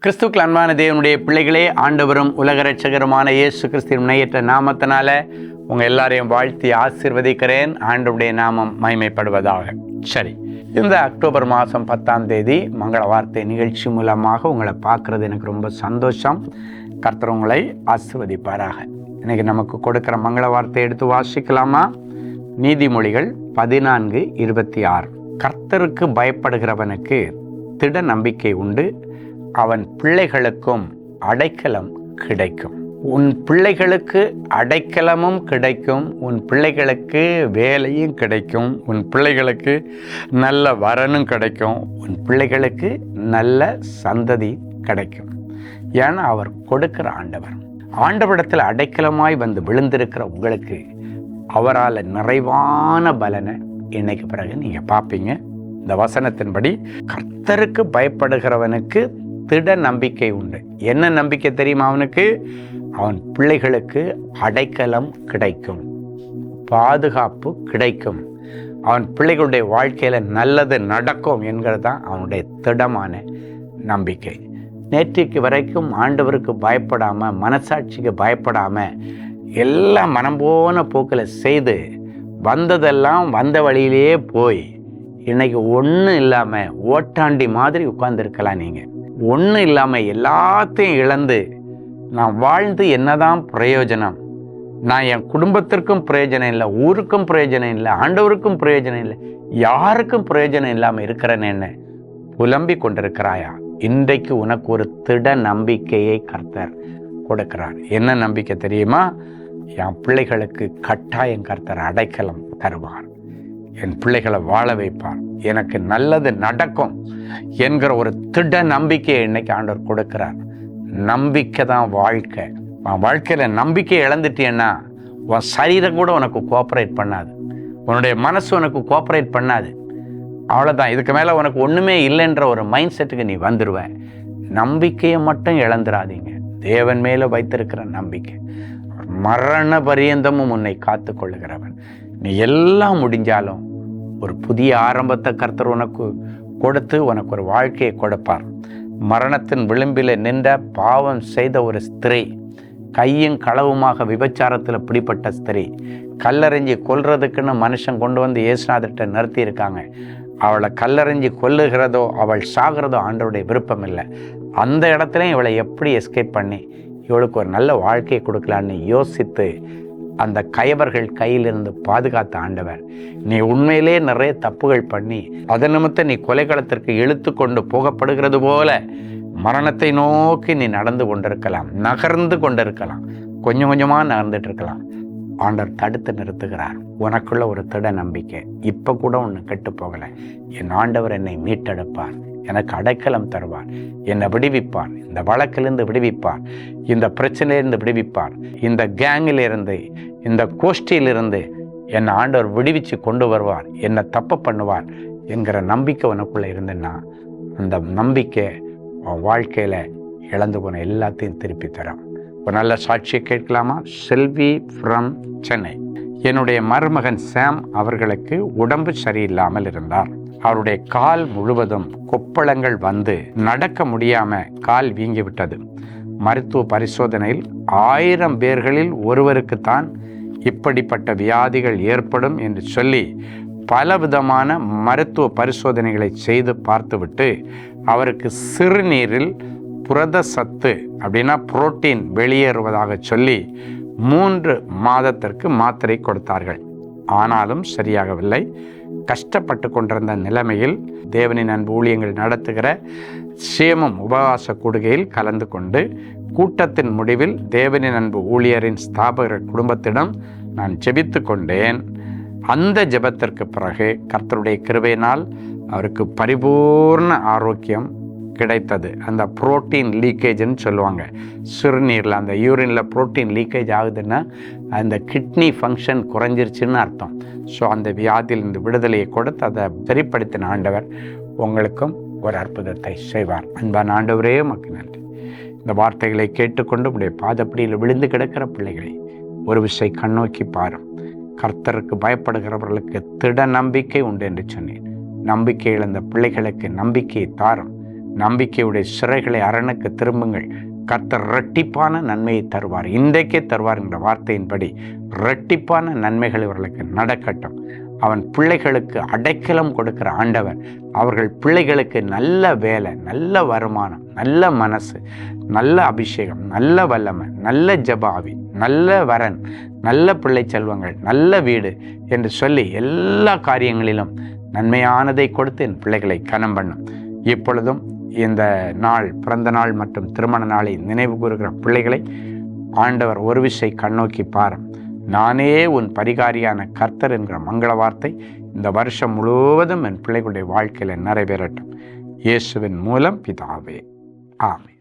கிறிஸ்துக்கள் அன்பான தேவனுடைய பிள்ளைகளே, ஆண்டவரும் உலக இரட்சகருமான இயேசு கிறிஸ்துவின் முன்னியற்ற நாமத்தினால உங்கள் எல்லாரையும் வாழ்த்தி ஆசீர்வதிக்கிறேன். ஆண்டவருடைய நாமம் மகிமைப்படுவதாக. சரி, இந்த அக்டோபர் மாதம் 10ஆம் தேதி மங்கள வார்த்தை நிகழ்ச்சி மூலமாக உங்களை பார்க்குறது எனக்கு ரொம்ப சந்தோஷம். கர்த்தர் உங்களை ஆசீர்வதிப்பாராக. இன்றைக்கி நமக்கு கொடுக்குற மங்கள வார்த்தை எடுத்து வாசிக்கலாமா? நீதிமொழிகள் 14:26. கர்த்தருக்கு பயப்படுகிறவனுக்கு திட நம்பிக்கை உண்டு, அவன் பிள்ளைகளுக்கும் அடைக்கலம் கிடைக்கும். உன் பிள்ளைகளுக்கு அடைக்கலமும் கிடைக்கும், உன் பிள்ளைகளுக்கு வேலையும் கிடைக்கும், உன் பிள்ளைகளுக்கு நல்ல வரனும் கிடைக்கும், உன் பிள்ளைகளுக்கு நல்ல சந்ததி கிடைக்கும். ஏன்னா அவர் கொடுக்கிற ஆண்டவரிடத்தில் அடைக்கலமாய் வந்து விழுந்திருக்கிற உங்களுக்கு அவரால் நிறைவான பலனை இன்னைக்கு பிறகு நீங்கள் பார்ப்பீங்க. இந்த வசனத்தின்படி கர்த்தருக்கு பயப்படுகிறவனுக்கு திட நம்பிக்கை உண்டு. என்ன நம்பிக்கை தெரியுமா? அவனுக்கு அவன் பிள்ளைகளுக்கு அடைக்கலம் கிடைக்கும், பாதுகாப்பு கிடைக்கும், அவன் பிள்ளைகளுடைய வாழ்க்கையில் நல்லது நடக்கும் என்கிறது தான் அவனுடைய திடமான நம்பிக்கை. நேற்றுக்கு வரைக்கும் ஆண்டவருக்கு பயப்படாமல், மனசாட்சிக்கு பயப்படாமல் எல்லாம் மனம் போன போக்கில் செய்து வந்ததெல்லாம் வந்த வழியிலேயே போய் இன்னைக்கு ஒன்றும் இல்லாமல் ஓட்டாண்டி மாதிரி உட்கார்ந்துருக்கலாம். நீங்கள் ஒன்றும் இல்லாமல் எல்லாத்தையும் இழந்து நான் வாழ்ந்து என்னதான் பிரயோஜனம், நான் என் குடும்பத்திற்கும் பிரயோஜனம் இல்லை, ஊருக்கும் பிரயோஜனம் இல்லை, ஆண்டவருக்கும் பிரயோஜனம் இல்லை, யாருக்கும் பிரயோஜனம் இல்லாமல் இருக்கிறேன்னு புலம்பி கொண்டிருக்கிறாயா? இன்றைக்கு உனக்கு ஒரு திட நம்பிக்கையை கர்த்தர் கொடுக்கிறார். என்ன நம்பிக்கை தெரியுமா? என் பிள்ளைகளுக்கு கட்டாயம் கர்த்தர் அடைக்கலம் தருவார், என் பிள்ளைகளை வாழ வைப்பார், எனக்கு நல்லது நடக்கும் என்கிற ஒரு திட நம்பிக்கையை இன்னைக்கு ஆண்டவர் கொடுக்கிறார். நம்பிக்கை தான் வாழ்க்கை. உன் வாழ்க்கையில் நம்பிக்கை இழந்துட்டேன்னா உன் சரீரம் கூட உனக்கு கோஆப்ரேட் பண்ணாது, உன்னுடைய மனசு உனக்கு கோஆப்ரேட் பண்ணாது. அவ்வளோதான். இதுக்கு மேலே உனக்கு ஒன்றுமே இல்லைன்ற ஒரு மைண்ட் செட்டுக்கு நீ வந்துடுவேன். நம்பிக்கையை மட்டும் இழந்துடாதீங்க. தேவன் மேலே வைத்திருக்கிற நம்பிக்கை மரண பரியந்தமும் உன்னை காத்து கொள்ளுகிறவன். நீ எல்லாம் முடிஞ்சாலும் ஒரு புதிய ஆரம்பத்தை கர்த்தர் உனக்கு கொடுத்து உனக்கு ஒரு வாழ்க்கையை கொடுப்பார். மரணத்தின் விளிம்பில் நின்ற பாவம் செய்த ஒரு ஸ்திரீ, கையும் களவுமாக விபச்சாரத்தில் பிடிப்பட்ட ஸ்திரீ, கல்லறிஞ்சி கொல்றதுக்குன்னு மனுஷன் கொண்டு வந்து இயேசுநாதர்கிட்ட நிறுத்தி இருக்காங்க. அவளை கல்லறிஞ்சி கொல்லுகிறதோ அவள் சாகிறதோ ஆண்டவருடைய விருப்பம் இல்லை. அந்த இடத்துலையும் இவளை எப்படி எஸ்கேப் பண்ணி இவளுக்கு ஒரு நல்ல வாழ்க்கையை கொடுக்கலான்னு யோசித்து அந்த கயவர்கள் கையிலிருந்து பாதுகாத்த ஆண்டவர். நீ உண்மையிலே நிறைய தப்புகள் பண்ணி அதன் நிமித்தம் நீ கொலைக்களத்திற்கு இழுத்து கொண்டு போகப்படுகிறது போல மரணத்தை நோக்கி நீ நடந்து கொண்டிருக்கலாம், நகர்ந்து கொண்டிருக்கலாம், கொஞ்சம் கொஞ்சமாக நகர்ந்துட்டு இருக்கலாம். ஆண்டவர் தடுத்து நிறுத்துகிறார். உனக்குள்ள ஒரு திட நம்பிக்கை. இப்போ கூட ஒன்று கெட்டு போகலை. என் ஆண்டவர் என்னை மீட்டெடுப்பார், எனக்கு அடைக்கலம் தருவார், என்னை விடுவிப்பார், இந்த வழக்கிலிருந்து விடுவிப்பார், இந்த பிரச்சனையிலிருந்து விடுவிப்பார், இந்த கேங்கிலிருந்து, இந்த கோஷ்டியிலிருந்து என்னை ஆண்டவர் விடுவிச்சு கொண்டு வருவார், என்னை தப்பு பண்ணுவார் என்கிற நம்பிக்கை உனக்குள்ளே இருந்தேன்னா அந்த நம்பிக்கை உன் வாழ்க்கையில் இழந்து போன எல்லாத்தையும் திருப்பி தரும். ஒரு நல்ல சாட்சியை கேட்கலாமா? செல்வி ஃப்ரம் சென்னை. என்னுடைய மருமகன் சாம் அவர்களுக்கு உடம்பு சரியில்லாமல் இருந்தார். அவருடைய கால் முழுவதும் கொப்பளங்கள் வந்து நடக்க முடியாம கால் வீங்கிவிட்டது. மருத்துவ பரிசோதனையில் 1000 பேர்களில் ஒருவருக்குத்தான் இப்படிப்பட்ட வியாதிகள் ஏற்படும் என்று சொல்லி பலவிதமான மருத்துவ பரிசோதனைகளை செய்து பார்த்துவிட்டு அவருக்கு சிறுநீரில் புரத சத்து அப்படின்னா புரோட்டீன் வெளியேறுவதாக சொல்லி 3 மாதத்திற்கு மாத்திரை கொடுத்தார்கள். ஆனாலும் சரியாகவில்லை. கஷ்டப்பட்டு கொண்டிருந்த நிலைமையில் தேவனின் அன்பு ஊழியங்கள் நடத்துகிற சேமம் உபவாச கூடுகையில் கலந்து கொண்டு கூட்டத்தின் முடிவில் தேவனின் அன்பு ஊழியரின் ஸ்தாபகர் குடும்பத்திடம் நான் ஜெபித்து கொண்டேன். அந்த ஜெபத்திற்கு பிறகு கர்த்தருடைய கிருபையினால் அவருக்கு பரிபூர்ண ஆரோக்கியம் கிடைத்தது. அந்த புரோட்டீன் லீக்கேஜ்னு சொல்லுவாங்க. சிறுநீரில் அந்த யூரினில் புரோட்டீன் லீக்கேஜ் ஆகுதுன்னா அந்த கிட்னி ஃபங்க்ஷன் குறைஞ்சிருச்சுன்னு அர்த்தம். ஸோ அந்த வியாதியிலிருந்து விடுதலையை கொடுத்து அதை சரிப்படுத்தின ஆண்டவர் உங்களுக்கும் ஒரு அற்புதத்தை செய்வார். அன்பான ஆண்டவரே, உமக்கு நன்றி. இந்த வார்த்தைகளை கேட்டுக்கொண்டு உடைய பாதப்படியில் விழுந்து கிடக்கிற பிள்ளைகளை ஒரு விசை கண்ணோக்கி பாரும். கர்த்தருக்கு பயப்படுகிறவர்களுக்கு திட நம்பிக்கை உண்டு என்று சொன்னேன். நம்பிக்கை இழந்த பிள்ளைகளுக்கு நம்பிக்கையை தாரும். நம்பிக்கையுடைய சிறைகளை அரணுக்கு திரும்புங்கள், கர்த்தர் இரட்டிப்பான நன்மையை தருவார், இன்றைக்கே தருவார் என்ற வார்த்தையின்படி இரட்டிப்பான நன்மைகள் இவர்களுக்கு நடக்கட்டும். அவன் பிள்ளைகளுக்கு அடைக்கலம் கொடுக்கிற ஆண்டவர், அவர்கள் பிள்ளைகளுக்கு நல்ல வேலை, நல்ல வருமானம், நல்ல மனசு, நல்ல அபிஷேகம், நல்ல வல்லமை, நல்ல ஜபாவி, நல்ல வரன், நல்ல பிள்ளை செல்வங்கள், நல்ல வீடு என்று சொல்லி எல்லா காரியங்களிலும் நன்மையானதை கொடுத்து என் பிள்ளைகளை கனம் பண்ணும். இப்பொழுதும் இந்த நாள், பிறந்த நாள் மற்றும் திருமண நாளை நினைவு கூறுகிற பிள்ளைகளை ஆண்டவர் ஒரு விசை கண்ணோக்கி பாரும். நானே உன் பரிகாரியான கர்த்தர் என்கிற மங்கள வார்த்தை இந்த வருஷம் முழுவதும் என் பிள்ளைகளுடைய வாழ்க்கையில் நிறைவேறட்டும். இயேசுவின் மூலம் பிதாவே, ஆமென்.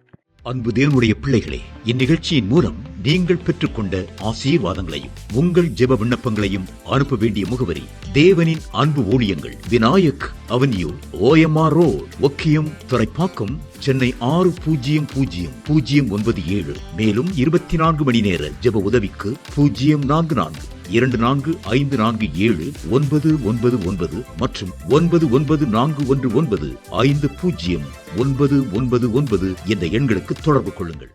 அன்பு தேவனுடைய பிள்ளைகளே, இந்நிகழ்ச்சியின் மூலம் நீங்கள் பெற்றுக்கொண்ட ஆசீர்வாதங்களையும் உங்கள் ஜெப விண்ணப்பங்களையும் அனுப்ப வேண்டிய முகவரி: தேவனின் அன்பு ஊழியங்கள், Vinayak avenue, OMR road, Okkiyam, Thoraipakkam, Chennai 600097. மேலும் 24 மணி நேர ஜெப உதவிக்கு 044-24547-999 மற்றும் 9941150999 என்ற எண்களுக்கு தொடர்பு கொள்ளுங்கள்.